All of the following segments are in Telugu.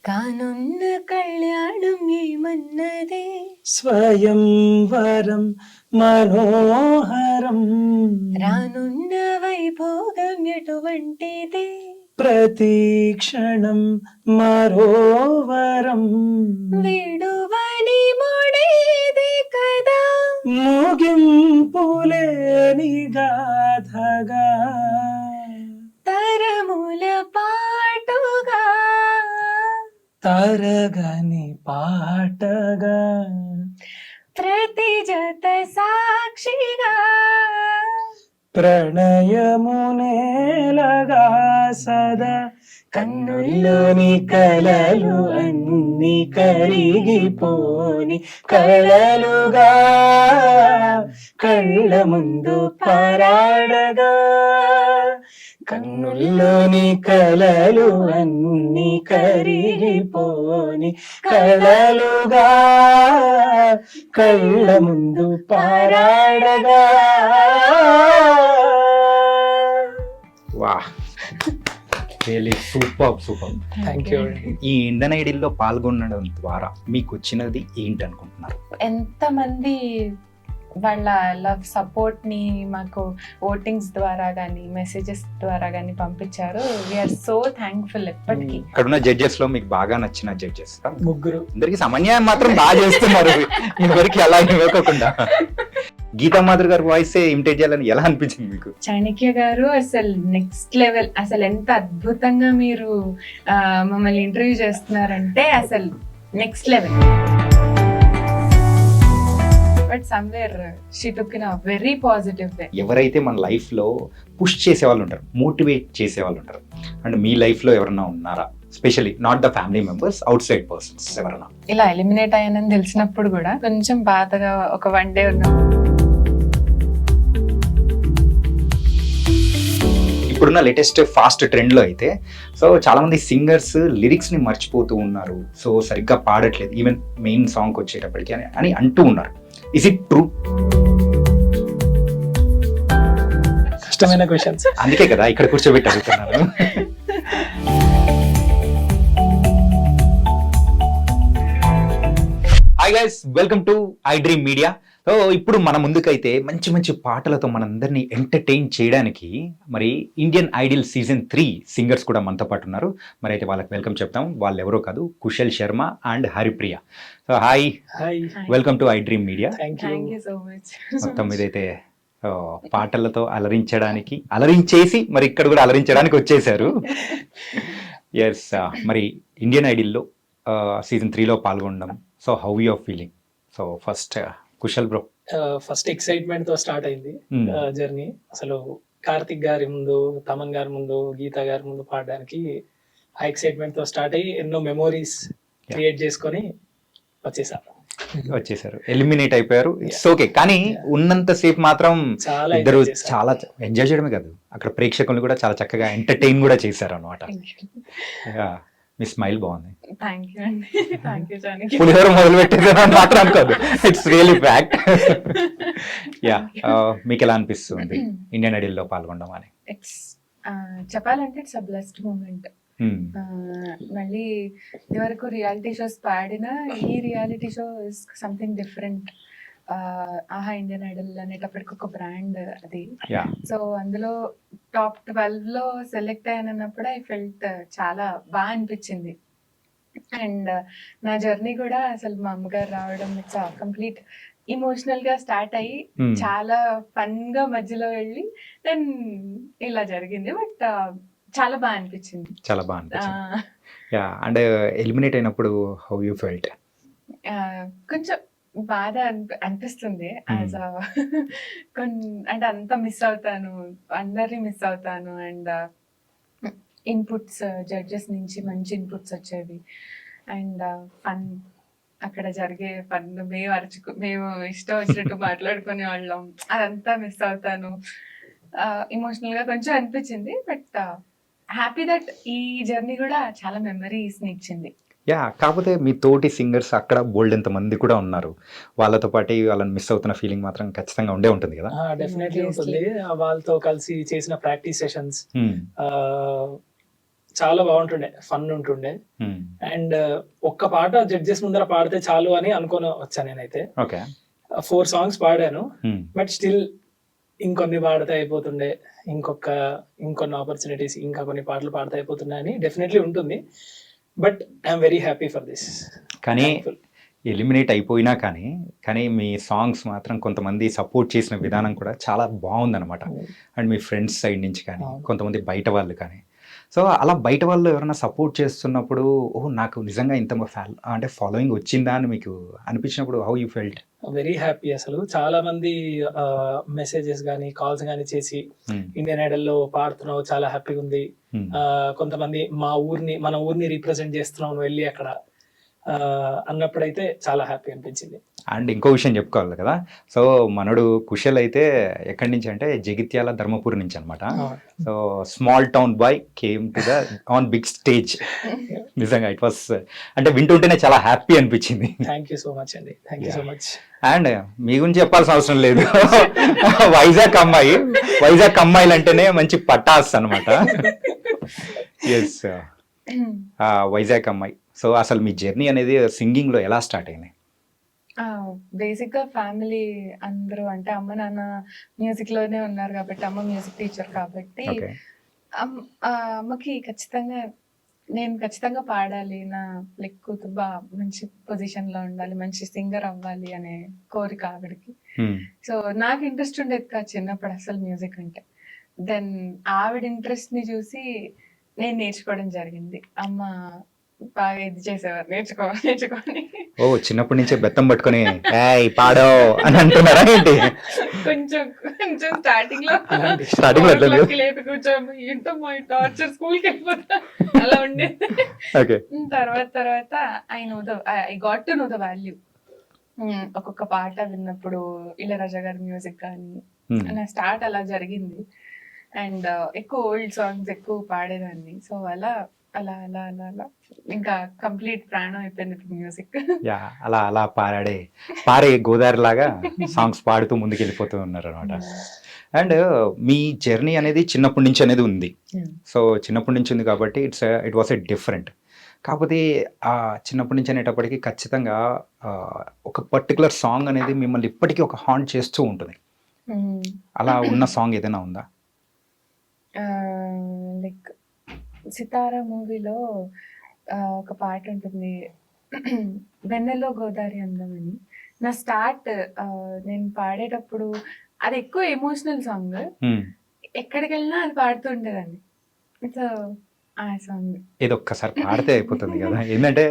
కానున్న కళ్యాణం ఏమన్నది స్వయంవరం మనోహరం రానున్న వైభోగం ఎటువంటిది ప్రతి క్షణం మరోవరం విడువని ముడేది కదా ముగింపులేని గాథగా తరముల పాటుగా తరగని పాటగా ప్రతి జత సాక్షిగా ప్రణయమునేలగా సదా కన్నుల్లోని కలలు అన్ని కరిగిపోని కలలుగా కళ్ళ ముందు పారాడగా కన్నుల్లోని కలలు అన్ని కరిగిపోని కలలుగా కళ్ళ ముందు పారాడగా. వా రియలీ సూపర్. Thank you. ఈ ఇండియన్ ఐడీల్లో పాల్గొనడం ద్వారా మీకు వచ్చినది ఏంటి అనుకుంటున్నారు? ఎంతమంది వాళ్ళ లవ్ సపోర్ట్ ని మాకు ఓటింగ్స్ ద్వారా కానీ మెసేజెస్ ద్వారా కానీ పంపించారు. వీఆర్ సో థ్యాంక్ఫుల్ ఎప్పటికీ. ఇక్కడున్న జడ్జెస్ లో మీకు బాగా నచ్చిన జడ్జెస్ ముగ్గురు. అందరికి సమన్యాయం మాత్రం బాగా చేస్తున్నారు ఇదివరకు అలా ఇవ్వకుండా. గీతా మాధురి గారి వాయిస్ ఇమిటేట్ చేయాలని ఎలా అనిపించింది మీకు? చాణక్య గారు అసలు నెక్స్ట్ లెవెల్. అసలు ఎంత అద్భుతంగా మీరు మమ్మల్ని ఇంటర్వ్యూ చేస్తున్నారంటే అసలు next level. But somewhere she took in a very positive way. ఎవరైతే మన లైఫ్ లో పుష్ చేసే వాళ్ళు ఉంటారు, మోటివేట్ చేసే వాళ్ళు ఉంటారు, అండ్ మీ లైఫ్ లో ఎవరన్నా ఉన్నారా? Specially not the family members, out side persons ఎవరన్నా? ఇలా ఎలిమినేట్ అయ్యానని తెలిసినప్పుడు కూడా కొంచెం బాధగా ఒక 1 day ఉన్నా. ఇప్పుడున్న లేటెస్ట్ ఫాస్ట్ ట్రెండ్ లో అయితే సో చాలా మంది సింగర్స్ లిరిక్స్ ని మర్చిపోతూ ఉన్నారు, సో సరిగ్గా పాడట్లేదు ఈవెన్ మెయిన్ సాంగ్ వచ్చేటప్పటికి అని అంటూ ఉన్నారు. Is it true? కష్టమైన క్వశ్చన్స్, అందుకే కదా ఇక్కడ కూర్చోబెట్టి అడుగుతున్నాను. Hi guys, welcome to I dream media. So ఇప్పుడు మన ముందుకైతే మంచి మంచి పాటలతో మనందరినీ ఎంటర్టైన్ చేయడానికి మరి ఇండియన్ ఐడల్ సీజన్ 3 సింగర్స్ కూడా మనతో పాటు ఉన్నారు. మరి అయితే వాళ్ళకి వెల్కమ్ చెప్తాం. వాళ్ళు ఎవరో కాదు, Kushal Sharma and Haripriya. So hi, welcome to I dream media. Thank you so much. మొత్తం మీదైతే పాటలతో అలరించేసి మరి ఇక్కడ కూడా అలరించడానికి వచ్చేసారు. ఎస్, మరి ఇండియన్ ఐడల్లో సీజన్ 3లో పాల్గొనడం, so how you are feeling? So first Kushal bro. First excitement తో స్టార్ట్ అయింది జర్నీ. అసలు కార్తిక్ గారి ముందు, తమన్ గారి ముందు, గీతా గారి ముందు పాడడానికి ఆ ఎక్సైట్మెంట్ తో స్టార్ట్ అయ్యి ఎన్నో మెమోరీస్ క్రియేట్ చేసుకొని వచ్చేసారు. ఎలిమినేట్ అయిపోయారు, ఇట్స్ ఓకే. కానీ ఉన్నంత సేపు మాత్రం ఇద్దరు చాలా ఎంజాయ్ చేయడమే కాదు, అక్కడ ప్రేక్షకులు కూడా చాలా చక్కగా ఎంటర్టైన్ కూడా చేశారు అనమాట. మీ స్మైల్ బాగుంది. పులిహోర మొదలు పెట్టేదని మాత్రం అనుకోదు, ఇట్స్ రియల్లీ ఫ్యాక్ట్. యా, మీకు ఎలా అనిపిస్తుంది ఇండియన్ ఐడల్లో పాల్గొనడం అని? చెప్పాలంటే ఇట్స్ అ బ్లెస్డ్ మూమెంట్. మళ్ళీ ఇదివరకు రియాలిటీ షోస్ పాడినా ఈ reality show is something different. ఆహా ఇండియన్ ఐడల్ అనేటప్పటికి ఒక బ్రాండ్ అది. సో అందులో టాప్ 12 లో సెలెక్ట్ అయ్యానన్నప్పుడు ఐ ఫెల్ట్ చాలా బాగా అనిపించింది. అండ్ నా జర్నీ కూడా అసలు మా అమ్మగారు రావడం ఇట్స్ కంప్లీట్ ఇమోషనల్ గా స్టార్ట్ అయ్యి చాలా ఫన్ గా మధ్యలో వెళ్ళి దెన్ ఇలా జరిగింది. బట్ చాలా బాగా అనిపించింది. చాలా బాగా అనిపించింది. యా, అండ్ ఎలిమినేట్ అయినప్పుడు హౌ యూ ఫెల్ట్? కొంచెం బాధ అనిపిస్తుంది. యాజ్ అంటే అంతా మిస్ అవుతాను, అందరినీ మిస్ అవుతాను. అండ్ ఇన్పుట్స్ జడ్జెస్ నుంచి మంచి ఇన్పుట్స్ వచ్చేవి. అండ్ ఫన్, అక్కడ జరిగే ఫన్, మేము ఇష్టం వచ్చినట్టు మాట్లాడుకునే వాళ్ళం, అదంతా మిస్ అవుతాను. ఇమోషనల్ గా కొంచెం అనిపించింది. బట్ హ్యాపీ దట్ ఈ జర్నీ కూడా చాలా మెమరీస్ ని ఇచ్చింది. యా, కాకపోతే మీ తోటి సింగర్స్ అక్కడ బోల్డ్ ఎంత మంది కూడా ఉన్నారు, వాళ్ళతో పాటు వాళ్ళని మిస్ అవుతున్న ఫీలింగ్ మాత్రం ఖచ్చితంగా ఉండే ఉంటుంది కదా? డెఫినెట్లీ ఉంటుంది. వాళ్ళతో కలిసి చేసిన ప్రాక్టీస్ సెషన్స్ చాలా బాగుంటుండే, ఫన్ ఉంటుండే. అండ్ ఒక్క పాట జడ్జెస్ ముందర పాడితే చాలు అని అనుకొని వచ్చాను నేనైతే. ఓకే. 4 సాంగ్స్ పాడాను, బట్ స్టిల్ ఇంకొన్ని పాడితే అయిపోతుండే, ఇంకొన్ని ఆపర్చునిటీస్, ఇంకా కొన్ని పాటలు పాడితే అయిపోతుండే అని డెఫినెట్లీ ఉంటుంది. But I'm very happy for this. కానీ ఎలిమినేట్ అయిపోయినా కానీ మీ సాంగ్స్ మాత్రం కొంతమంది సపోర్ట్ చేసిన విధానం కూడా చాలా బాగుందన్నమాట. అండ్ మీ ఫ్రెండ్స్ సైడ్ నుంచి కానీ కొంతమంది బయట వాళ్ళు కానీ, సో అలా బయట వాళ్ళు ఎవరైనా సపోర్ట్ చేస్తున్నప్పుడు నాకు నిజంగా ఇంత అంటే ఫాలోయింగ్ వచ్చిందా అని మీకు అనిపించినప్పుడు how you felt? Very happy. అసలు చాలా మంది మెసేజెస్ కానీ కాల్స్ కానీ చేసి ఇండియన్ ఐడల్ లో పాడుతున్నావు, చాలా హ్యాపీగా ఉంది. కొంతమంది మన ఊరిని రిప్రజెంట్ చేస్తున్నావు వెళ్ళి అక్కడ అన్నప్పుడైతే చాలా హ్యాపీ అనిపించింది. అండ్ ఇంకో విషయం చెప్పుకోవాలి కదా, సో మనోడు కుశల్ అయితే ఎక్కడి నుంచి అంటే జగిత్యాల ధర్మపురి నుంచి అనమాట. So small town boy came to the on big stage. నిజంగా ఇట్ వాస్ అంటే వింటుంటేనే చాలా హ్యాపీ అనిపించింది. థ్యాంక్ యూ సో మచ్ అండి, thank you so much. And మీ గురించి చెప్పాల్సిన అవసరం లేదు, వైజాగ్ అమ్మాయిలు అంటేనే మంచి పటాస్ అనమాట. ఎస్, వైజాగ్ అమ్మాయి. సో అసలు మీ జర్నీ అనేది సింగింగ్ లో ఎలా స్టార్ట్ అయింది? బేసిక్ గా ఫ్యామిలీ అందరూ అంటే అమ్మ నాన్న మ్యూజిక్ లోనే ఉన్నారు కాబట్టి, అమ్మ మ్యూజిక్ టీచర్ కాబట్టి అమ్మకి నేను ఖచ్చితంగా పాడాలి, నా కూతురు మంచి పొజిషన్ లో ఉండాలి, మంచి సింగర్ అవ్వాలి అనే కోరిక ఆవిడకి. సో నాకు ఇంట్రెస్ట్ ఉండేది కాదు చిన్నప్పుడు అసలు మ్యూజిక్ అంటే. దెన్ ఆవిడ ఇంట్రెస్ట్ ని చూసి నేను నేర్చుకోవడం జరిగింది. అమ్మ బాగా ఇది చేసేవారు, నేర్చుకోని. చిన్నప్పటి నుంచే బెత్తం పట్టుకొని పాడో అని అంటున్నారా ఏంటి? కొంచెం స్టార్టింగ్ లో లేపి కూర్చోము, ఏంటో మా టార్చర్, స్కూల్కి వెళ్ళిపోతా అలా ఉండేది. తర్వాత I got to know the value. ఒక్కొక్క పాట విన్నప్పుడు ఇళయరాజా గారి మ్యూజిక్ కానీ నా స్టార్ట్ అలా జరిగింది. అండ్ ఎక్కువ ఓల్డ్ సాంగ్స్ ఎక్కువ పాడేదాన్ని. సో అలా అలా అలా అలా అలా ఇంకా కంప్లీట్ ప్రాణం అయిపోయింది మ్యూజిక్. అలా పారే గోదావరి లాగా సాంగ్స్ పాడుతూ ముందుకు వెళ్ళిపోతూ ఉన్నారు అనమాట. అండ్ మీ జర్నీ అనేది చిన్నప్పటి నుంచి అనేది ఉంది. సో చిన్నప్పటి నుంచి ఉంది కాబట్టి ఇట్ వాస్ ఎ డిఫరెంట్. కాకపోతే ఆ చిన్నప్పటి నుంచి అనేటప్పటికీ ఖచ్చితంగా ఒక పర్టికులర్ సాంగ్ అనేది మిమ్మల్ని ఇప్పటికీ ఒక హాంట్ చేస్తూ ఉంటుంది. అలా ఉన్న సాంగ్ ఏదైనా ఉందా? లైక్ సితారా మూవీలో ఒక పాట ఉంటుంది, వెన్నెల్లో గోదావరి అందం అని. నా స్టార్ట్ నేను పాడేటప్పుడు అది ఎక్కువ ఎమోషనల్ సాంగ్, ఎక్కడికి వెళ్ళినా అది పాడుతూ ఉండేదాన్ని. సో ఆ సాంగ్ ఏదో ఒక్కసారి పాడితే అయిపోతుంది కదా, ఏంటంటే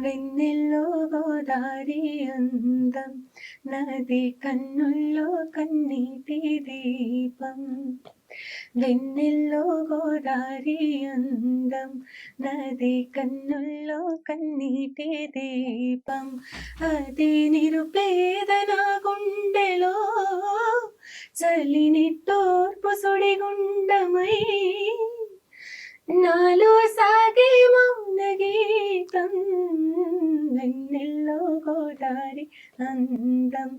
వెన్నెల్లో గోదారి అందం, నది కన్నుల్లో కన్నీటి దీపం. వెన్నెల్లో గోదారి అందం, నది కన్నుల్లో కన్నీటి దీపం. అది నిరుపేద నా గుండెలో చలిని తోర్పు సుడిగుండమై, నాలో సాగే మౌన గీతం. వెన్నెల్లో గోదారి అందం,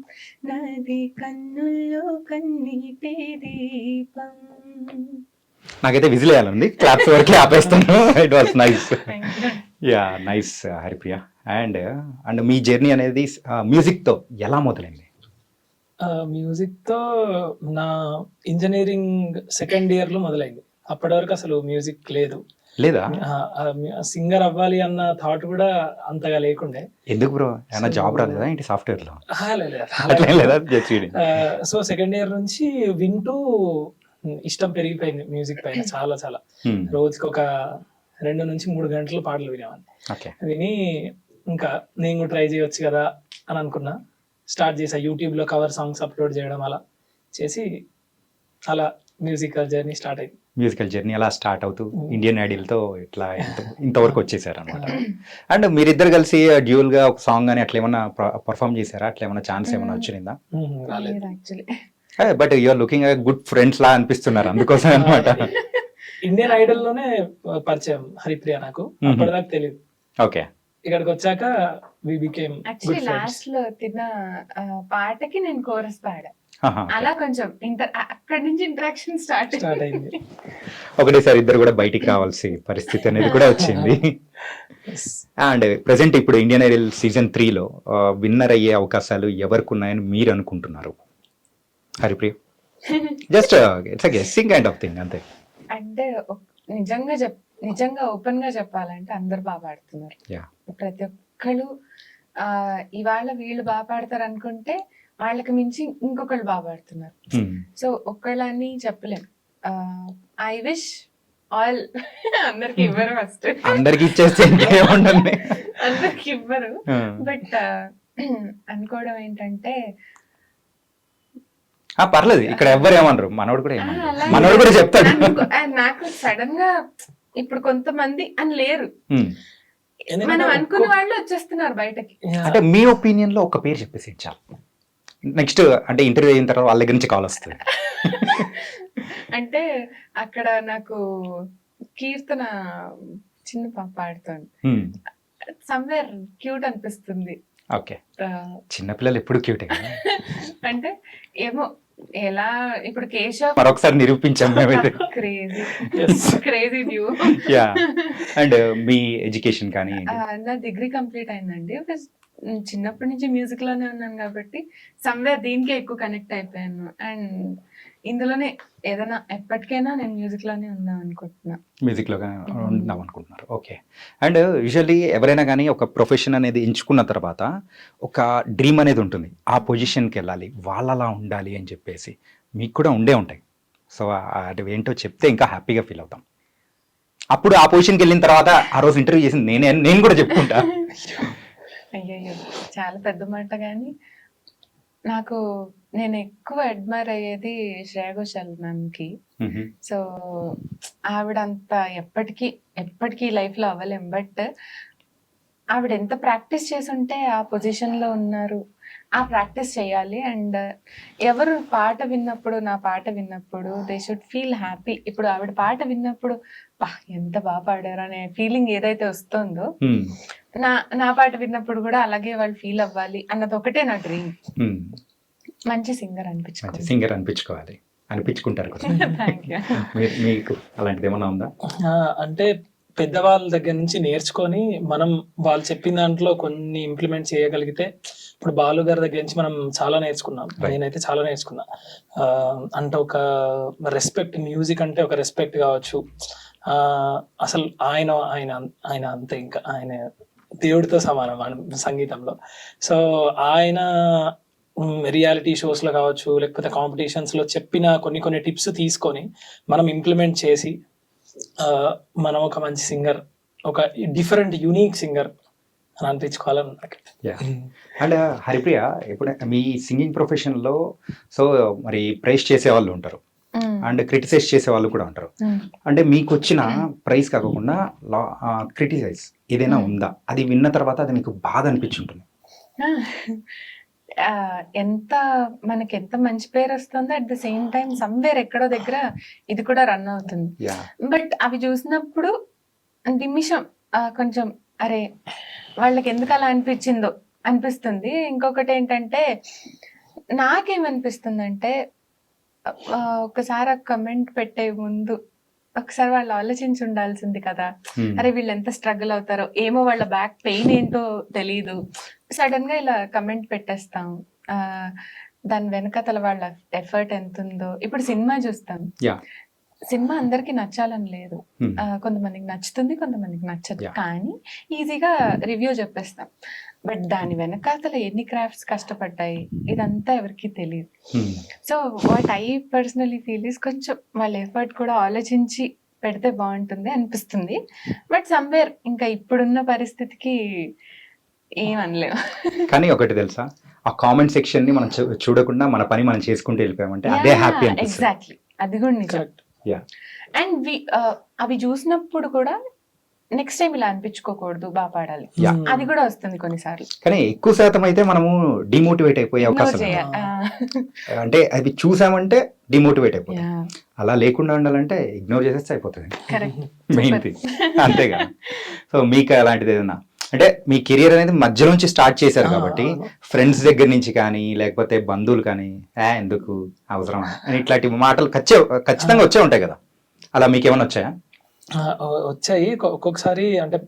నది కన్నుల్లో కన్నీటి దీపం. నాకైతే విజిల్ వేయాలండి, క్లాప్స్ వరకు ఆపేస్తాను. It was nice. Ya nice Haripriya. And మీ జర్నీ అనేది మ్యూజిక్ తో ఎలా మొదలైంది? మ్యూజిక్ తో నా ఇంజనీరింగ్ సెకండ్ ఇయర్ లో మొదలైంది. అప్పటి వరకు అసలు మ్యూజిక్ లేదా? సింగర్ అవ్వాలి అన్న థాట్ కూడా అంతగా లేకుండే. ఎందుకు బ్రో, ఏమైనా జాబ్ రాలేదా ఏంటి సాఫ్ట్వేర్ లో? సో సెకండ్ ఇయర్ నుంచి వింటూ ఇష్టం పెరిగిపోయింది మ్యూజిక్ పైన చాలా చాలా. రోజుకి ఒక 2 నుంచి 3 గంటలు పాటలు వినేవాడిని. విని ఇంకా నేను ట్రై చేయొచ్చు కదా అని అనుకున్నా. స్టార్ట్ చేసా యూట్యూబ్ లో కవర్ సాంగ్స్ అప్లోడ్ చేయడం, అలా చేసి అలా మ్యూజికల్ జర్నీ స్టార్ట్ అయింది. మ్యూజికల్ జర్నీ అలా స్టార్ట్ అవుతూ ఇండియన్ ఐడల్ తో ఇట్లా ఇంతవరకు వచ్చేసారు అనమాట. అండ్ మీరిద్దరు కలిసి డ్యూయల్ గా ఒక సాంగ్ అని అట్లా ఏమన్నా పర్ఫామ్ చేశారా? అట్లా ఏమన్నా ఛాన్స్ ఏమన్నా వచ్చిందా? Actually but you're looking good friends లా అనిపిస్తున్నారు, అందుకోసం అనమాట. ఇండియన్ ఐడల్ లోనే పరిచయం హరిప్రియ నాకు, అప్పటిదాకా తెలియదు. ఓకే. ఇక్కడికి వచ్చాక వి బికేమ్ యాక్చువల్లీ లాస్ట్ లో తిన్న పాటకి నేను కోరస్ పాడా, అలా కొంచెం అక్కడి నుంచి ఇంటరాక్షన్ స్టార్ట్ అయింది. ఒకటేసారి ఇద్దరు కూడా బయటికి రావాల్సి పరిస్థితి అనేది కూడా వచ్చింది. అండ్ ప్రెసెంట్ ఇప్పుడు ఇండియన్ ఐడల్ సీజన్ 3లో విన్నర్ అయ్యే అవకాశాలు ఎవరికి ఉన్నాయని మీరు అనుకుంటున్నారు? Haripriya, just it's guessing kind of thing అంతే. అంటే నిజంగా ఓపెన్ గా చెప్పాలంటే అందరు బాగా పాడుతున్నారు. ప్రతి ఒక్కళ్ళు ఇవాళ వీళ్ళు బాగా పాడతారు అనుకుంటే వాళ్ళకి మించి ఇంకొకళ్ళు బాగా పాడుతున్నారు. సో ఒక్కళ్ళని చెప్పలేం. ఐ విష్ ఆల్ అందరికి ఇవ్వరు, ఫస్ట్ అందరికి ఇచ్చేస్తే అందరికి ఇవ్వరు. బట్ అనుకోవడం ఏంటంటే పర్లేదు, ఇక్కడ ఎవ్వరు ఏమనరు, మనోడు కూడా ఏమన్నారు, మనోడు కూడా చెప్తాడు. నాకు సడన్ గా ఇప్పుడు కొంతమంది అని లేరు, మనం అనుకున్న వాళ్ళు వచ్చేస్తున్నారు బయటకి. అంటే మీ ఒపీనియన్ లో ఒక పేరు చెప్పేసి చాలు, నెక్స్ట్ అంటే ఇంటర్వ్యూ అయిన తర్వాత వాళ్ళ దగ్గర నుంచి కాల్ వస్తుంది. అంటే అక్కడ నాకు కీర్తన చిన్న పాప పాడుతుంది, సమ్వేర్ క్యూట్ అనిపిస్తుంది. ఓకే, చిన్నపిల్లలు ఎప్పుడు క్యూట్. అంటే ఏమో ఎలా ఇప్పుడు కేశవ్ మరొకసారి నిరూపించాం మేమైతే. Crazy view. And me education కానీ? నా డిగ్రీ కంప్లీట్ అయిందండి. చిన్నప్పటి నుంచి మ్యూజిక్ లోనే ఉన్నాను కాబట్టి సమ్వేర్ దీనికే ఎక్కువ కనెక్ట్ అయిపోయాను. అండ్ ఇందులోనే ఏదైనా ఎప్పటికైనా నేను మ్యూజిక్ లోనే ఉందాం అనుకుంటున్నా. మ్యూజిక్ లో ఉందాం అనుకుంటున్నారు. ఓకే. అండ్ యూజువల్లీ ఎవరైనా కానీ ఒక ప్రొఫెషన్ అనేది ఎంచుకున్న తర్వాత ఒక డ్రీమ్ అనేది ఉంటుంది, ఆ పొజిషన్కి వెళ్ళాలి, వాళ్ళలా ఉండాలి అని చెప్పేసి. మీకు కూడా ఉండే ఉంటాయి. సో అది ఏంటో చెప్తే ఇంకా హ్యాపీగా ఫీల్ అవుతాం. అప్పుడు ఆ పొజిషన్కి వెళ్ళిన తర్వాత ఆ రోజు ఇంటర్వ్యూ చేసింది నేను కూడా చెప్పుకుంటా. అయ్యయ్యో, చాలా పెద్ద మాట. కానీ నేను ఎక్కువ అడ్మైర్ అయ్యేది శ్రేయా ఘోషాల్ మ్యామ్కి. సో ఆవిడంత ఎప్పటికీ లైఫ్ లో అవ్వలేం. బట్ ఆవిడ ఎంత ప్రాక్టీస్ చేసి ఉంటే ఆ పొజిషన్ లో ఉన్నారు. ఆ ప్రాక్టీస్ చేయాలి. అండ్ ఎవరు నా పాట విన్నప్పుడు దే షుడ్ ఫీల్ హ్యాపీ. ఇప్పుడు ఆవిడ పాట విన్నప్పుడు ఎంత బాగా పాడారు అనే ఫీలింగ్ ఏదైతే వస్తుందో, నా పాట విన్నప్పుడు కూడా అలాగే వాళ్ళు ఫీల్ అవ్వాలి అన్నది ఒకటే నా డ్రీమ్. మంచి సింగర్ అనిపించుకోవాలి. అనిపించుకుంటారు కదా. మీకు అలాంటిది ఏమన్నా ఉందా? అంటే పెద్దవాళ్ళ దగ్గర నుంచి నేర్చుకొని మనం వాళ్ళు చెప్పిన దాంట్లో కొన్ని ఇంప్లిమెంట్ చేయగలిగితే, ఇప్పుడు బాలు గారి దగ్గర నుంచి మనం చాలా నేర్చుకున్నాం. నేనైతే చాలా నేర్చుకున్నా. అంటే ఒక రెస్పెక్ట్, మ్యూజిక్ అంటే ఒక రెస్పెక్ట్ కావచ్చు. అసలు ఆయన అంతే, ఇంకా ఆయన దేవుడితో సమానం సంగీతంలో. సో ఆయన రియాలిటీ షోస్ లో కావచ్చు, లేకపోతే కాంపిటీషన్స్ లో చెప్పిన కొన్ని టిప్స్ తీసుకొని మనం ఇంప్లిమెంట్ చేసి మనం ఒక మంచి సింగర్, ఒక డిఫరెంట్ యూనిక్ సింగర్ అని అనిపించుకోవాలని నాకు. అండ్ హరిప్రియ, ఇప్పుడు మీ సింగింగ్ ప్రొఫెషన్ లో సో మరి ప్రైజ్ చేసే వాళ్ళు ఉంటారు అండ్ క్రిటిసైజ్ చేసే వాళ్ళు కూడా ఉంటారు. అంటే మీకు వచ్చిన ప్రైజ్ కాకుండా క్రిటిసైజ్ ఏదైనా ఉందా? అది విన్న తర్వాత అది మీకు బాధ అనిపించుంటుంది? మనకి ఎంత మంచి పేరు వస్తుందో, at the same time somewhere ఎక్కడో దగ్గర ఇది కూడా రన్ అవుతుంది. బట్ అవి చూసినప్పుడు నిమిషం కొంచెం అరే వాళ్ళకి ఎందుకు అలా అనిపిస్తుంది. ఇంకొకటి ఏంటంటే, నాకేమనిపిస్తుందంటే ఒకసారి ఆ కమెంట్ పెట్టే ముందు ఒకసారి వాళ్ళు ఆలోచించి ఉండాల్సింది కదా. అరే వీళ్ళు ఎంత స్ట్రగుల్ అవుతారో ఏమో, వాళ్ళ బ్యాక్ పెయిన్ ఏంటో తెలీదు, సడన్ గా ఇలా కమెంట్ పెట్టేస్తాం. దాని వెనకతల వాళ్ళ ఎఫర్ట్ ఎంత ఉందో. ఇప్పుడు సినిమా చూస్తాం, సినిమా అందరికి నచ్చాలని లేదు. కొంతమందికి నచ్చుతుంది, కొంతమందికి నచ్చదు. కానీ ఈజీగా రివ్యూ చెప్పేస్తాం. బట్ దాని వెనకాతల ఎన్ని క్రాఫ్ట్స్ కష్టపడ్డాయి ఇదంతా ఎవరికి తెలియదు. So what I personally feel is, కొంచెం వాళ్ళ ఎఫర్ట్ కూడా ఆలోచించి పెడితే బాగుంటుంది అనిపిస్తుంది. బట్ సమ్వేర్ ఇంకా ఇప్పుడున్న పరిస్థితికి ఏమనలేము. కానీ ఒకటి తెలుసా, ఆ కామెంట్ సెక్షన్ ని మనం చూడకుండా మన పని మనం చేసుకుంటూ వెళ్ళిపోయామంటే అదే హ్యాపీ అనిపిస్తుంది. ఎగ్జాక్ట్లీ, అది కూడా నిజం. అండ్ అవి చూసినప్పుడు కూడా నెక్స్ట్ టైం ఇలా అనిపించుకోకూడదు, బాగా పాడాలి. Yeah. అది కూడా వస్తుంది కొన్నిసార్లు. కానీ ఎక్కువ శాతం అయితే మనము డిమోటివేట్ అయిపోయే Ignore అవకాశం ఉంది. చేయాలి. అంటే అవి చూసామంటే డిమోటివేట్ అయిపోతాం. Yeah. అలా లేకుండా ఉండాలంటే ఇగ్నోర్ చేసేస్తే అయిపోతుంది. Correct. Main Super. థింగ్ అంతేగా. సో మీకు అలాంటిది ఏదైనా అంటే మీ కెరియర్ అనేది మధ్య నుంచి స్టార్ట్ చేశారు కాబట్టి ఫ్రెండ్స్ దగ్గర నుంచి కానీ లేకపోతే బంధువులు కానీ ఎందుకు అవసరం అని ఇట్లాంటి మాటలు ఖచ్చితంగా వచ్చే ఉంటాయి కదా, అలా మీకు ఏమైనా వచ్చాయా? వచ్చాయి. ఒక్కొక్కసారి అంటే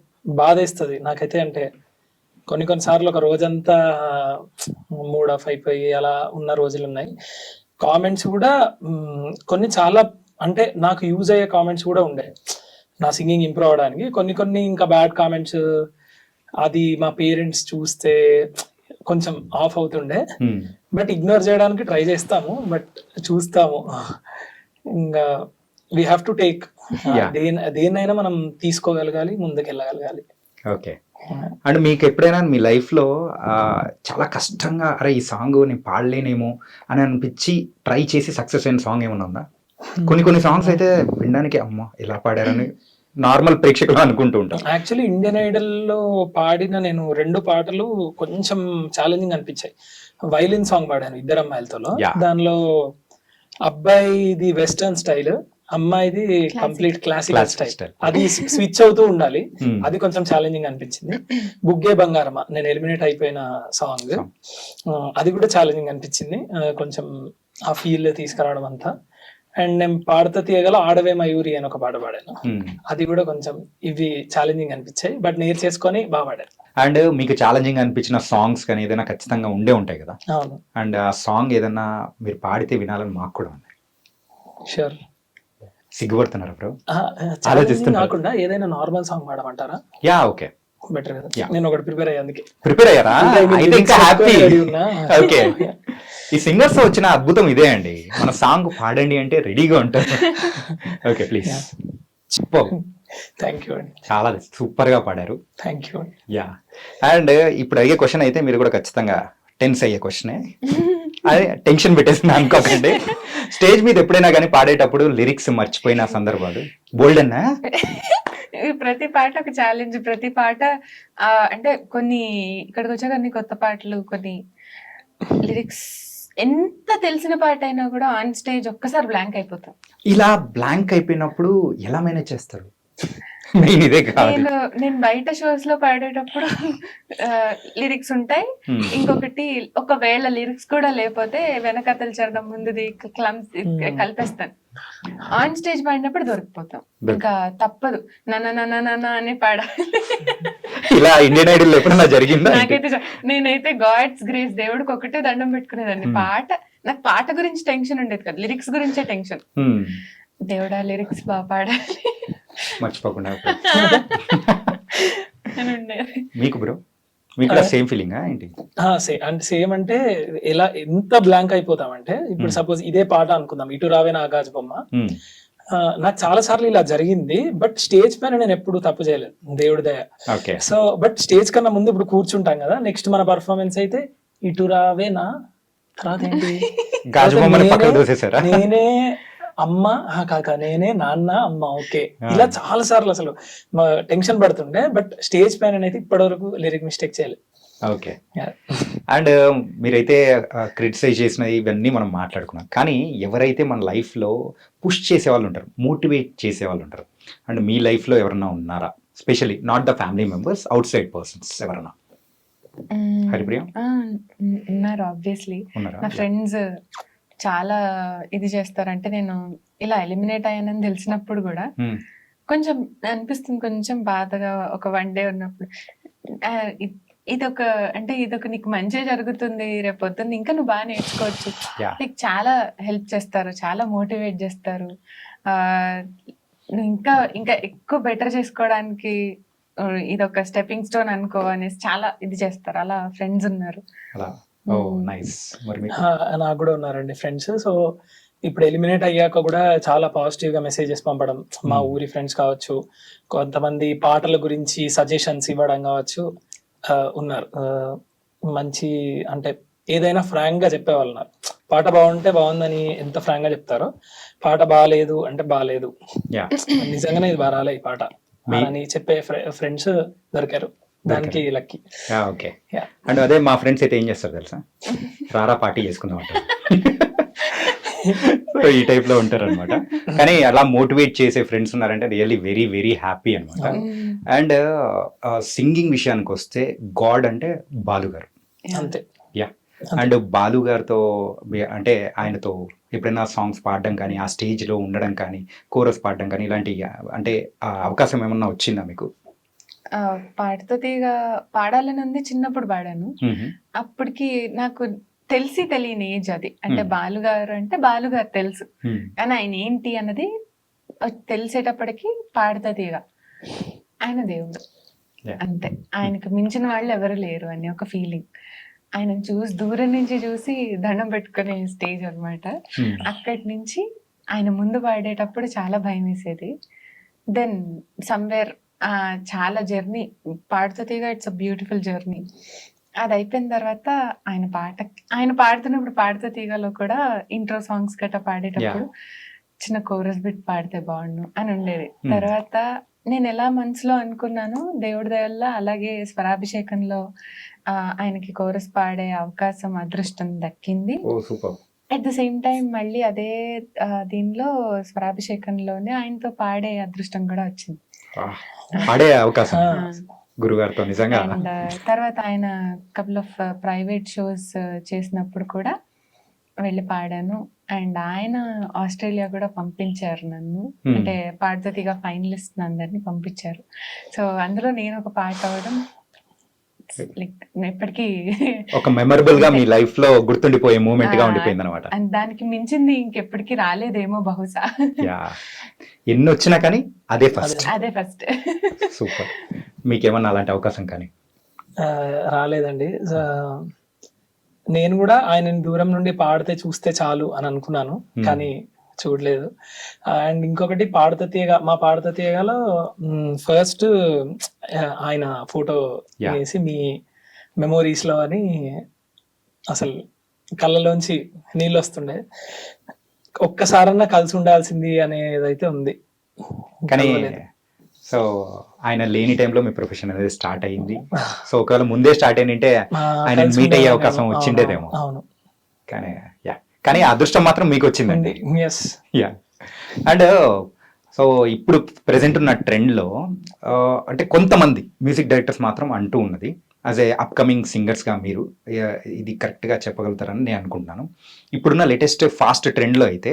బాధేస్తుంది నాకైతే. అంటే కొన్ని సార్లు ఒక రోజంతా మూడ్ ఆఫ్ అయిపోయి అలా ఉన్న రోజులు ఉన్నాయి. కామెంట్స్ కూడా కొన్ని చాలా అంటే నాకు యూజ్ అయ్యే కామెంట్స్ కూడా ఉండే నా సింగింగ్ ఇంప్రూవ్ అవడానికి. కొన్ని ఇంకా బ్యాడ్ కామెంట్స్, అది మా పేరెంట్స్ చూస్తే కొంచెం ఆఫ్ అవుతుండే. బట్ ఇగ్నోర్ చేయడానికి ట్రై చేస్తాము, బట్ చూస్తాము. ఇంకా వీ హ్యావ్ టు టేక్, దేన్నైనా మనం తీసుకోగలగాలి, ముందుకు వెళ్ళగలగాలి. ఓకే. అండ్ మీకు ఎప్పుడైనా మీ లైఫ్లో చాలా కష్టంగా అరే ఈ సాంగ్ నేను పాడలేనేమో అని అనిపించి ట్రై చేసి సక్సెస్ అయిన సాంగ్ ఏమైనా ఉందా? కొన్ని సాంగ్స్ అయితే వినడానికి అమ్మ ఇలా పాడారని నార్మల్ ప్రేక్షకులు అనుకుంటూ ఉంటారు. యాక్చువల్లీ ఇండియన్ ఐడల్ లో పాడిన నేను 2 పాటలు కొంచెం ఛాలెంజింగ్ అనిపించాయి. వైలిన్ సాంగ్ పాడాను ఇద్దరు అమ్మాయిలతో. దానిలో అబ్బాయిది వెస్టర్న్ స్టైల్, అమ్మాయిది కంప్లీట్ క్లాసికల్ స్టైల్. అది స్విచ్ అవుతూ ఉండాలి. అది కొంచెం ఛాలెంజింగ్ అనిపించింది. బుగ్గే బంగారమా నేను ఎలిమినేట్ అయిపోయిన సాంగ్, అది కూడా ఛాలెంజింగ్ అనిపించింది. కొంచెం ఆ ఫీల్ తీసుకురావడం అంతా. అండ్ నేను పాడతా తీయగల ఆడవే మయూరి అని ఒక పాట పాడాను, అది కూడా కొంచెం ఇవి ఛాలెంజింగ్ అనిపించాయి. బట్ నేర్చేసుకొని బాగా పాడాను. అండ్ మీకు ఛాలెంజింగ్ అనిపించిన సాంగ్స్ కానీ ఏదైనా ఖచ్చితంగా ఉండే ఉంటాయి కదా. అవును. అండ్ ఆ సాంగ్ ఏదన్నా మీరు పాడితే వినాలని మాకు కూడా ఉంది. షూర్. సిగ్గుపడుతున్నారు బ్రో? ఛాలెంజింగ్ కాకుండా ఏదైనా నార్మల్ సాంగ్ పాడమంటారా? యా ఓకే, బెటర్ కదా. నేను ఒకటి ప్రిపేర్ అయ్యా, అందుకే ప్రిపేర్ అయ్యారా? ఇంకా హ్యాపీ. ఓకే. ఈ సింగర్స్ వచ్చిన అద్భుతం ఇదే అండి, మన సాంగ్ పాడండి అంటే రెడీగా ఉంటారు. ఓకే ప్లీజ్ చెప్పు. థ్యాంక్ యూ అండి, చాలా సూపర్ గా పాడారు. థ్యాంక్ యూ అండి. యా. అండ్ ఇప్పుడు అయ్యే క్వశ్చన్ అయితే మీరు కూడా ఖచ్చితంగా టెన్స్ అయ్యే క్వశ్చనే, అదే టెన్షన్ పెట్టేసింది అనుకోకండి. స్టేజ్ మీద ఎప్పుడైనా కానీ పాడేటప్పుడు లిరిక్స్ మర్చిపోయిన సందర్భాలు బోల్డ్ అన్నా? ప్రతి పాట ఒక ఛాలెంజ్. ప్రతి పాట అంటే కొన్ని ఇక్కడికి వచ్చాక కొన్ని కొత్త పాటలు, కొన్ని లిరిక్స్ ఎంత తెలిసిన పాట అయినా కూడా ఆన్ స్టేజ్ ఒక్కసారి బ్లాంక్ అయిపోతాం. ఇలా బ్లాంక్ అయిపోయినప్పుడు ఎలా మేనేజ్ చేస్తారు? మెయిన్ ఇదే కాదు. నేను బయట షోస్ లో పాడేటప్పుడు లిరిక్స్ ఉంటాయి. ఇంకొకటి ఒకవేళ లిరిక్స్ కూడా లేకపోతే వెనకతలు చరణం ముందుది కలిపేస్తాను. ఆన్ స్టేజ్ పాడినప్పుడు దొరికిపోతాం, ఇంకా తప్పదు నాన్న అని పాడాలి. ఇలా ఇండియన్ ఐడల్ ఎప్పుడైనా జరిగిందా? నేనైతే గాడ్స్ గ్రేస్, దేవుడికి ఒకటే దండం పెట్టుకునేదాన్ని. నాకు పాట గురించి టెన్షన్ ఉండేది కదా, లిరిక్స్ గురించే టెన్షన్. దేవుడా లిరిక్స్ బాగా పాడాలి మర్చిపోకుండా. మీకు బ్రో మీకు సేమ్ ఫీలింగ్ ఏంటి? అంటే సేమ్ అంటే ఎలా ఎంత బ్లాంక్ అయిపోతామంటే, ఇప్పుడు సపోజ్ ఇదే పాట అనుకుందాం, ఇటు రావే నా ఆకాశ బొమ్మ. నాకు చాలా సార్లు ఇలా జరిగింది, బట్ స్టేజ్ పైన నేను ఎప్పుడు తప్పు చేయలేదు, దేవుడి దయ. సో బట్ స్టేజ్ కన్నా ముందు ఇప్పుడు కూర్చుంటాం కదా, నెక్స్ట్ మన పర్ఫార్మెన్స్ అయితే ఇటు రావే నా, తర్వాత ఏంటి నేనే అమ్మ కాక నేనే నాన్న అమ్మ. ఓకే, ఇలా చాలా సార్లు అసలు టెన్షన్ పడుతుండే, బట్ స్టేజ్ పైన అయితే ఇప్పటి వరకు లిరిక్ మిస్టేక్ చేయలేదు. ఓకే. అండ్ మీరైతే క్రిటిసైజ్ చేసినవి ఇవన్నీ మనం మాట్లాడుకున్నాం, కానీ ఎవరైతే మన లైఫ్లో పుష్ చేసే వాళ్ళు ఉంటారు, మోటివేట్ చేసే వాళ్ళు ఉంటారు, అండ్ మీ లైఫ్లో ఎవరన్నా ఉన్నారా? Specially not the family members, out side persons ఎవరన్నా? హరిప్రియ ఉన్నారు ఆబ్వియస్లీ. నా ఫ్రెండ్స్ చాలా ఇది చేస్తారంటే, నేను ఇలా ఎలిమినేట్ అయ్యానని తెలిసినప్పుడు కూడా కొంచెం అనిపిస్తుంది, కొంచెం బాధగా. ఒక 1 డే ఉన్నప్పుడు ఇదొక నీకు మంచి జరుగుతుంది, రేపు పొద్దున్న ఇంకా నువ్వు బాగా నేర్చుకోవచ్చు, నీకు చాలా హెల్ప్ చేస్తారు, చాలా మోటివేట్ చేస్తారు, నువ్వు ఇంకా ఎక్కువ బెటర్ చేసుకోవడానికి ఇదొక స్టెప్పింగ్ స్టోన్ అనుకో అనేసి చాలా ఇది చేస్తారు. అలా ఫ్రెండ్స్ ఉన్నారు. నాకు కూడా ఉన్నారండి ఫ్రెండ్స్. సో ఇప్పుడు ఎలిమినేట్ అయ్యాక కూడా చాలా పాజిటివ్ గా మెసేజెస్ పంపడం, మా ఊరి ఫ్రెండ్స్ కావచ్చు, కొంతమంది పాటల గురించి సజెషన్స్ ఇవ్వడం కావచ్చు ఉన్నారు. మంచి అంటే ఏదైనా ఫ్రాంక్ గా చెప్పేవాళ్ళు ఉన్నారు. పాట బాగుంటే బాగుందని ఎంత ఫ్రాంక్ గా చెప్తారో, పాట బాగాలేదు అంటే బాగాలేదు, నిజంగానే ఇది బాగా రాలే ఈ పాట అని చెప్పే ఫ్రెండ్స్ దొరికారు, దానికి లక్కీ. ఓకే. Yeah. అండ్ అదే మా ఫ్రెండ్స్ అయితే ఏం చేస్తారు తెలుసా, రారా పార్టీ చేసుకుందాం అంటారు. సో ఈ టైప్ లో ఉంటారు అనమాట. కానీ అలా మోటివేట్ చేసే ఫ్రెండ్స్ ఉన్నారంటే రియల్లీ వెరీ వెరీ హ్యాపీ అనమాట. అండ్ సింగింగ్ విషయానికి వస్తే గాడ్ అంటే బాలు గారు. అంతే. అండ్ బాలు గారితో అంటే ఆయనతో ఎప్పుడైనా సాంగ్స్ పాడడం కానీ, ఆ స్టేజ్ లో ఉండడం కానీ, కోరస్ పాడడం కానీ, ఇలాంటి అంటే అవకాశం ఏమన్నా వచ్చిందా మీకు? పాటతో తీగ పాడాలని ఉంది, చిన్నప్పుడు పాడాను. అప్పటికి నాకు తెలియని ఏజ్ అది. అంటే బాలుగారు అంటే బాలుగారు తెలుసు, కానీ ఆయన ఏంటి అన్నది తెలిసేటప్పటికి పాడతా తీగ ఆయన దేవుడు అంతే. ఆయనకు మించిన వాళ్ళు ఎవరు లేరు అని ఒక ఫీలింగ్. ఆయన దూరం నుంచి చూసి దండం పెట్టుకునే స్టేజ్ అన్నమాట. అక్కడి నుంచి ఆయన ముందు పాడేటప్పుడు చాలా భయం వేసేది. దెన్ సమ్వేర్ చాలా జర్నీ పాడుతూ తీగ, ఇట్స్ అ బ్యూటిఫుల్ జర్నీ. అది అయిపోయిన తర్వాత ఆయన పాడుతున్నప్పుడు పాడుతూ తీగలో కూడా ఇంట్రో సాంగ్స్ గట్రా పాడేటప్పుడు చిన్న కోరస్ బిట్ పాడితే బాగుండు అని ఉండేది. తర్వాత నేను ఎలా మనసులో అనుకున్నాను, దేవుడి దయ వల్ల అలాగే స్వరాభిషేకంలో ఆయనకి కోరస్ పాడే అవకాశం, అదృష్టం దక్కింది. అట్ ద సేమ్ టైం మళ్ళీ అదే దీనిలో స్వరాభిషేకంలోనే ఆయనతో పాడే అదృష్టం కూడా వచ్చింది, పాడే అవకాశం గురుగారితో నిజంగా. అండ్ తర్వాత ఆయన కపుల్ ఆఫ్ ప్రైవేట్ షోస్ చేసినప్పుడు కూడా వెళ్ళి పాడాను. అండ్ ఆయన ఆస్ట్రేలియా కూడా పంపించారు నన్ను, అంటే పాడుతీగా ఫైనలిస్ట్ అందరినీ పంపించారు. సో అందులో నేను ఒక పార్ట్ అవ్వడం లైక్ ఎప్పటికీ ఒక మెమరబుల్ గా మీ లైఫ్ లో గుర్తుండిపోయే మూమెంట్ గా ఉండిపోయింది అనమాట. అండ్ దానికి మించింది ఇంకెప్పటికీ రాలేదేమో బహుశా. ఎన్ని వచ్చినా కానీ అదే ఫస్ట్. సూపర్. మీకేమన్నా అలాంటి అవకాశం కానీ? రాలేదండి. నేను కూడా ఆయనని దూరం నుండి పాడితే చూస్తే చాలు అని అనుకున్నాను, కానీ చూడలేదు. అండ్ ఇంకొకటి మా పాడుతా తీయగలో ఫస్ట్ ఆయన ఫోటో వేసి మీ మెమోరీస్ లో అని అసలు కళ్ళలోంచి నీళ్ళు వస్తుండే. ఒక్కసారన్నా కలిసి ఉండాల్సింది అనేదైతే ఉంది. కానీ సో ఆయన లేని టైంలో మీ ప్రొఫెషన్ అనేది స్టార్ట్ అయింది. సో ఒకవేళ ముందే స్టార్ట్ అయిందంటే ఆయన మీట్ అయ్యే అవకాశం వచ్చిండేదేమో. అవును. కానీ అదృష్టం మాత్రం మీకు వచ్చిందండి. అండ్ సో ఇప్పుడు ప్రెసెంట్ ఉన్న ట్రెండ్లో అంటే కొంతమంది మ్యూజిక్ డైరెక్టర్స్ మాత్రం అంటూ ఉన్నది, యాజ్ ఏ అప్కమింగ్ సింగర్స్గా మీరు ఇది కరెక్ట్గా చెప్పగలుగుతారని నేను అనుకుంటున్నాను. ఇప్పుడున్న లేటెస్ట్ ఫాస్ట్ ట్రెండ్లో అయితే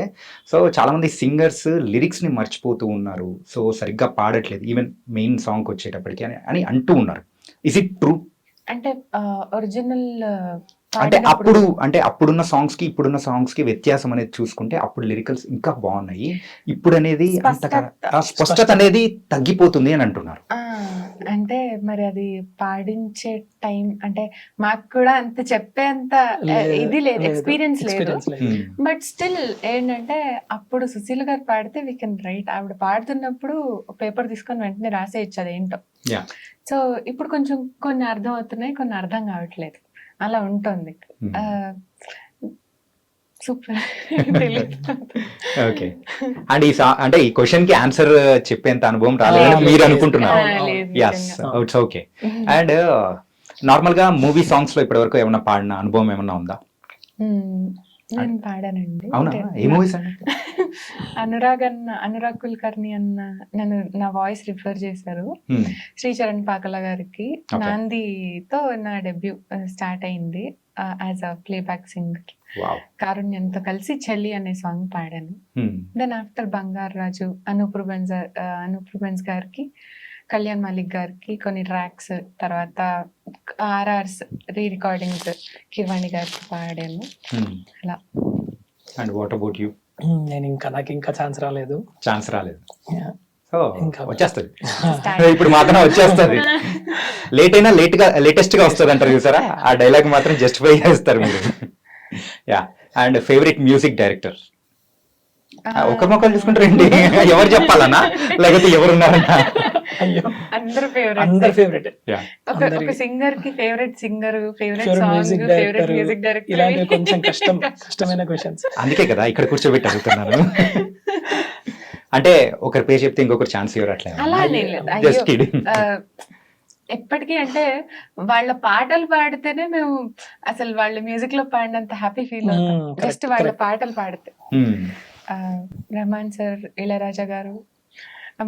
సో చాలామంది సింగర్స్ లిరిక్స్ని మర్చిపోతూ ఉన్నారు, సో సరిగ్గా పాడట్లేదు ఈవెన్ మెయిన్ సాంగ్కి వచ్చేటప్పటికి అని అంటూ ఉన్నారు. Is it true? అంటే ఒరిజినల్ అంటే అప్పుడున్న సాంగ్స్ కి ఇప్పుడున్న సాంగ్స్ కి వ్యత్యాసం అనేది చూసుకుంటే అప్పుడు లిరికల్స్ ఇంకా బాగున్నాయి, ఇప్పుడు అనేది స్పష్టత అనేది తగ్గిపోతుంది అని అంటున్నారు. అంటే మరి అది పాడించే టైం అంటే మాకు కూడా అంత చెప్పేంత ఇది లేదు, ఎక్స్పీరియన్స్ లేదు. బట్ స్టిల్ ఏంటంటే అప్పుడు సుశీల్ గారు పాడితే వీ కెన్ రైట్, ఆవిడ పాడుతున్నప్పుడు పేపర్ తీసుకొని వెంటనే రాసేయచ్చు అదేంటో. సో ఇప్పుడు కొంచెం కొన్ని అర్థం అవుతున్నాయి, కొన్ని అర్థం కావట్లేదు, అలా ఉంటుంది. సూపర్. ఓకే. అండ్ అంటే ఈ క్వశ్చన్ కి ఆన్సర్ చెప్పేంత అనుభవం రాలేదని మీరు అనుకుంటున్నారు? yes, it's okay. And normal గా మూవీ సాంగ్స్ లో ఇప్పటివరకు ఏమన్నా పాడిన అనుభవం ఏమన్నా ఉందా? నేను పాడానండి. అవునా? ఏ మూవీస్ అండి? అనురాగ్ కుల్కర్ణి అన్న నన్ను నా వాయిస్ రిఫర్ చేశారు శ్రీచరణ్ పాకల గారికి. నాందితో నా డెబ్యూ స్టార్ట్ అయింది యాజ్ అ ప్లేబ్యాక్ సింగర్. కారుణ్యంతో కలిసి చెల్లి అనే సాంగ్ పాడాను. దెన్ ఆఫ్టర్ బంగారు రాజు, అనూప్ రూబెన్స్ గారికి, కళ్యాణ్ మాలిక్ గారికి కొన్ని ట్రాక్స్, తర్వాత ఆర్ఆర్స్ రీ రికార్డింగ్స్ కిర్వాణి గారికి పాడాను. అలా. And what about you? నాకు ఇంకా ఛాన్స్ రాలేదు. సో వచ్చేస్తుంది, ఇప్పుడు మాత్రం వచ్చేస్తుంది. లేట్ అయినా లేటెస్ట్ గా వస్తుంది అంటారు చూసారా, ఆ డైలాగ్ మాత్రం జస్టిఫై చేస్తారు మీరు. And favourite music director? ఒకరి మొక్కలు చూసుకుంటారండి, ఎవరు చెప్పాలన్నా లేకపోతే ఎవరున్నారన్నా? అందరూ ఫేవరెట్. ఒక సింగర్ కి favourite singer, favourite song, favourite music director, కొంచెం కష్టమైన క్వశ్చన్స్. అందుకే కదా ఇక్కడ కూర్చోబెట్టి అడుగుతున్నాను. అంటే ఒకరి పేరు చెప్తే ఇంకొకరు ఛాన్స్ ఇవ్వరు అట్లా అలా అని లేదు. జస్ట్ అయ్యో, కిడింగ్. ఆ, ఎప్పటికీ అంటే వాళ్ళ పాటలు పాడితేనే మేము అసలు వాళ్ళ మ్యూజిక్ లో పాడినంత హ్యాపీ ఫీల్ అవుతాం. correct, జస్ట్ వాళ్ళ correct. పాటలు పాడితే రెహమాన్ సార్, ఇళయరాజా గారు,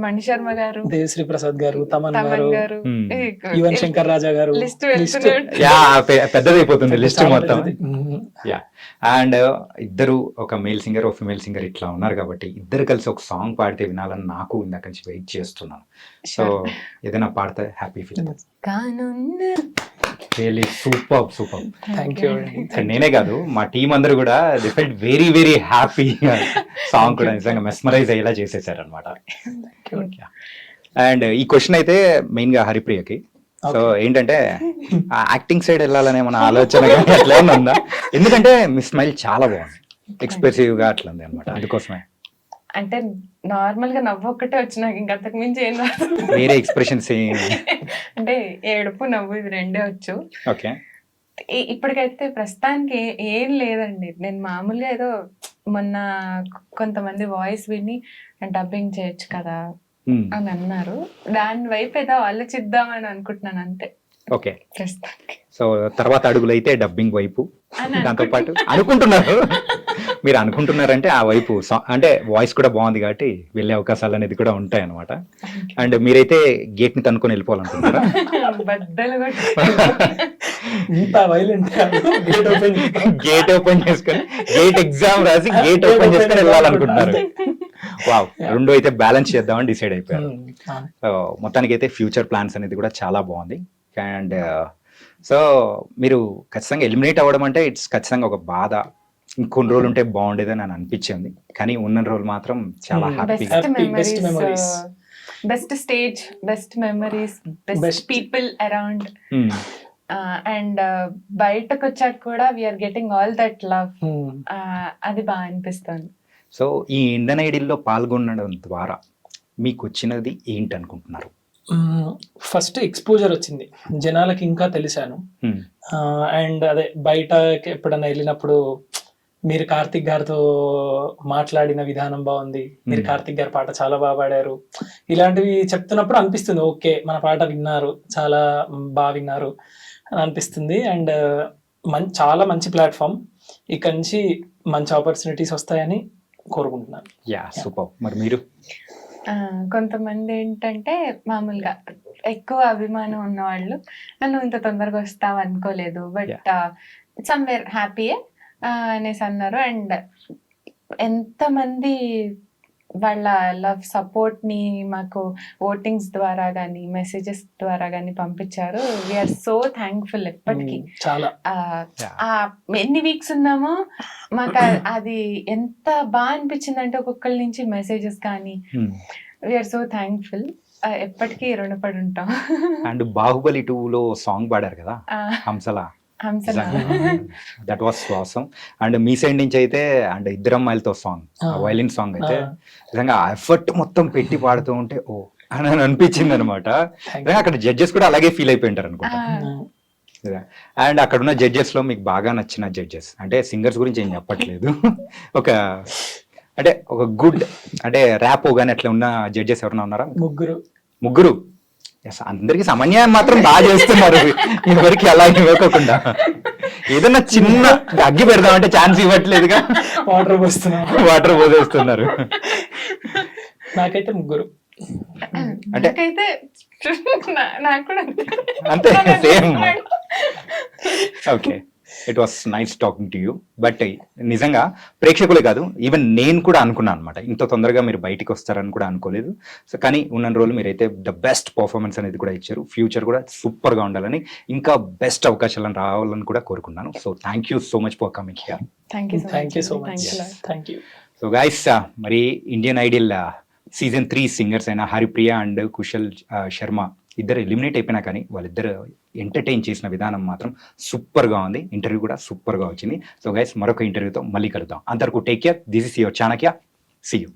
మణి శర్మ గారు, దేవిశ్రీ ప్రసాద్ గారు, తమన్ తమన్ గారు, గారు, యువన్ శంకర్ రాజా గారు, లిస్ట్ వెళ్తున్నాడు. యా పెద్దదైపోతుంది లిస్ట్ చాలా మొత్తం. పెద్దది. యా అండ్ ఇద్దరు ఒక మేల్ సింగర్ ఒక ఫిమేల్ సింగర్ ఇట్లా ఉన్నారు కాబట్టి ఇద్దరు కలిసి ఒక సాంగ్ పాడితే వినాలని నాకు ఇందాక నుంచి వెయిట్ చేస్తున్నాను. సో ఏదైనా పాడితే హ్యాపీ ఫీల్. కానున్న really super super. Thank you అండి. నేనే కాదు మా టీం అందరూ కూడా the felt very very happy. Song కూడా నిజంగా మెస్మరైజ్ అయ్యేలా చేసేసారు అనమాట. అండ్ ఈ క్వశ్చన్ అయితే మెయిన్ గా హరిప్రియకి. సో ఏంటంటే యాక్టింగ్ సైడ్ వెళ్ళాలనే మన ఆలోచన కానీ అట్లా ఏమన్నా ఉందా? ఎందుకంటే మీ స్మైల్ చాలా బాగుంది, ఎక్స్ప్రెసివ్ గా అట్లా ఉంది అనమాట. అందుకోసమే అంటే నార్మల్ గా నవ్వు ఒక్కటే వచ్చి నాకు ఇంకా అంతకు మించి ఏం రాదు. వేరే ఎక్స్ప్రెషన్స్ అంటే ఏడుపు నవ్వు ఇవి రెండే వచ్చు. ఓకే. ఇప్పటికైతే ప్రస్తుతానికి ఏం లేదండి. నేను మామూలుగా ఏదో మొన్న కొంతమంది వాయిస్ విని డబ్బింగ్ చేయొచ్చు కదా అని అన్నారు. దాని వైపు ఏదో ఆలోచిద్దామని అనుకుంటున్నాను అంతే ఓకే. ప్రస్తుతానికి. సో తర్వాత అడుగులు అయితే డబ్బింగ్ వైపు, అని దాంతో పాటు అనుకుంటున్నారు. మీరు అనుకుంటున్నారంటే ఆ వైపు అంటే వాయిస్ కూడా బాగుంది కాబట్టి వెళ్ళే అవకాశాలు అనేది కూడా ఉంటాయి అనమాట. అండ్ మీరైతే గేట్ ని తనుకొని వెళ్ళిపోవాలనుకుంటారా? బద్దలు కొట్టి ఇంత వైలెంట్ గేట్ ఓపెన్ చేసుకొని గేట్ ఎగ్జామ్ రాసి గేట్ ఓపెన్ చేసుకొని వెళ్ళాలనుకుంటున్నారు. వావ్, రెండు అయితే బ్యాలెన్స్ చేద్దామని డిసైడ్ అయిపోయారు. సో మొత్తానికి అయితే ఫ్యూచర్ ప్లాన్స్ అనేది కూడా చాలా బాగుంది. అండ్ సో మీరు ఖచ్చితంగా ఎలిమినేట్ అవ్వడం అంటే ఇట్స్ ఖచ్చితంగా ఒక బాధ. ఇంకొన్ని రోజులు ఉంటే బాగుండేదని అని అనిపించింది, కానీ ఉన్న రోజులు మాత్రం చాలా హ్యాపీగా. Best memories. Memories, best stage, best memories, best Best. People around. And బయటకు వచ్చాక కూడా we're getting all that love. అది బాగా అనిపిస్తుంది. సో ఈ ఇండియన్ ఐడల్ లో పాల్గొనడం ద్వారా మీకు వచ్చినది ఏంటి అనుకుంటున్నారు? ఫస్ట్ ఎక్స్పోజర్ వచ్చింది, జనాలకి ఇంకా తెలిసాను. అండ్ అదే బయట ఎప్పుడన్నా వెళ్ళినప్పుడు మీరు కార్తిక్ గారితో మాట్లాడిన విధానం బాగుంది, మీరు కార్తిక్ గారి పాట చాలా బాగా పాడారు, ఇలాంటివి చెప్తున్నప్పుడు అనిపిస్తుంది ఓకే మన పాట విన్నారు, చాలా బాగా విన్నారు అని అనిపిస్తుంది. అండ్ చాలా మంచి ప్లాట్ఫామ్, ఇక్కడ నుంచి మంచి ఆపర్చునిటీస్ వస్తాయని కోరుకుంటున్నాను. Yeah super. మరి మీరు? కొంతమంది ఏంటంటే మామూలుగా ఎక్కువ అభిమానం ఉన్న వాళ్ళు నన్ను ఇంత తొందరగా వస్తావు అనుకోలేదు, బట్ సమ్వేర్ హ్యాపీయే అనేసి అన్నారు. అండ్ ఎంతమంది వాళ్ళ లవ్ సపోర్ట్ ని మాకు ఓటింగ్స్ ద్వారా కానీ మెసేజెస్ ద్వారా కానీ పంపించారు. వీఆర్ సో థ్యాంక్ఫుల్ ఎప్పటికీ. చాలా ఎన్ని వీక్స్ ఉన్నామో మాకు అది ఎంత బాగా అనిపించింది అంటే ఒక్కొక్కరి నుంచి మెసేజెస్ కానీ వీఆర్ సో థ్యాంక్ఫుల్. ఎప్పటికీ రుణపడి ఉంటాం. అండ్ బాహుబలి 2 లో సాంగ్ పాడారు కదా హంసలా, దట్ వాస్ ఆసమ్. అండ్ మీ సైడ్ నుంచి అయితే అండ్ ఇద్దరు అమ్మాయిలతో సాంగ్, వైలిన్ సాంగ్ అయితే నిజంగా ఎఫర్ట్ మొత్తం పెట్టి పాడుతూ ఉంటే ఓ అని అనిపించింది అనమాట. అక్కడ జడ్జెస్ కూడా అలాగే ఫీల్ అయిపోయింటారు అనుకుంటా. అండ్ అక్కడ ఉన్న జడ్జెస్ లో మీకు బాగా నచ్చిన జడ్జెస్ అంటే సింగర్స్ గురించి ఏం చెప్పట్లేదు, ఒక అంటే ఒక గుడ్ అంటే ర్యాప్ కానీ అట్లా ఉన్న జడ్జెస్ ఎవరైనా ఉన్నారా? ముగ్గురు. అందరికి సమన్యాయం మాత్రం బాగా చేస్తున్నారు, ఎవరికి అలా ఇవ్వకుండా. ఏదన్నా చిన్న అగ్గి పెడదామంటే ఛాన్స్ ఇవ్వట్లేదుగా, వాటర్ పోసేస్తున్నారు. నాకైతే ముగ్గురు అంటే నాకు కూడా అంతే same. Okay, it was nice talking to you. But నిజంగా ప్రేక్షకులే కాదు ఈవెన్ నేను కూడా అనుకున్నాను అనమాట, ఇంత తొందరగా మీరు బయటికి వస్తారని కూడా అనుకోలేదు. సో కానీ ఉన్న రోజులు మీరైతే ద బెస్ట్ పర్ఫార్మెన్స్ అనేది కూడా ఇచ్చారు. ఫ్యూచర్ కూడా సూపర్ గా ఉండాలని, ఇంకా బెస్ట్ అవకాశాలను రావాలని కూడా కోరుకున్నాను. So thank you so much for coming here. Thank you so much. Thank you. So guys, మరి ఇండియన్ ఐడల్ సీజన్ 3 సింగర్స్ అయిన హరిప్రియ అండ్ కుశల్ శర్మ ఇద్దరు ఎలిమినేట్ అయిపోయినా కానీ వాళ్ళిద్దరు ఎంటర్టైన్ చేసిన విధానం మాత్రం సూపర్గా ఉంది. ఇంటర్వ్యూ కూడా సూపర్గా వచ్చింది. సో గైస్, మరొక ఇంటర్వ్యూతో మళ్ళీ కలుద్దాం. అంతవరకు take care. This is your Chanakya. See you.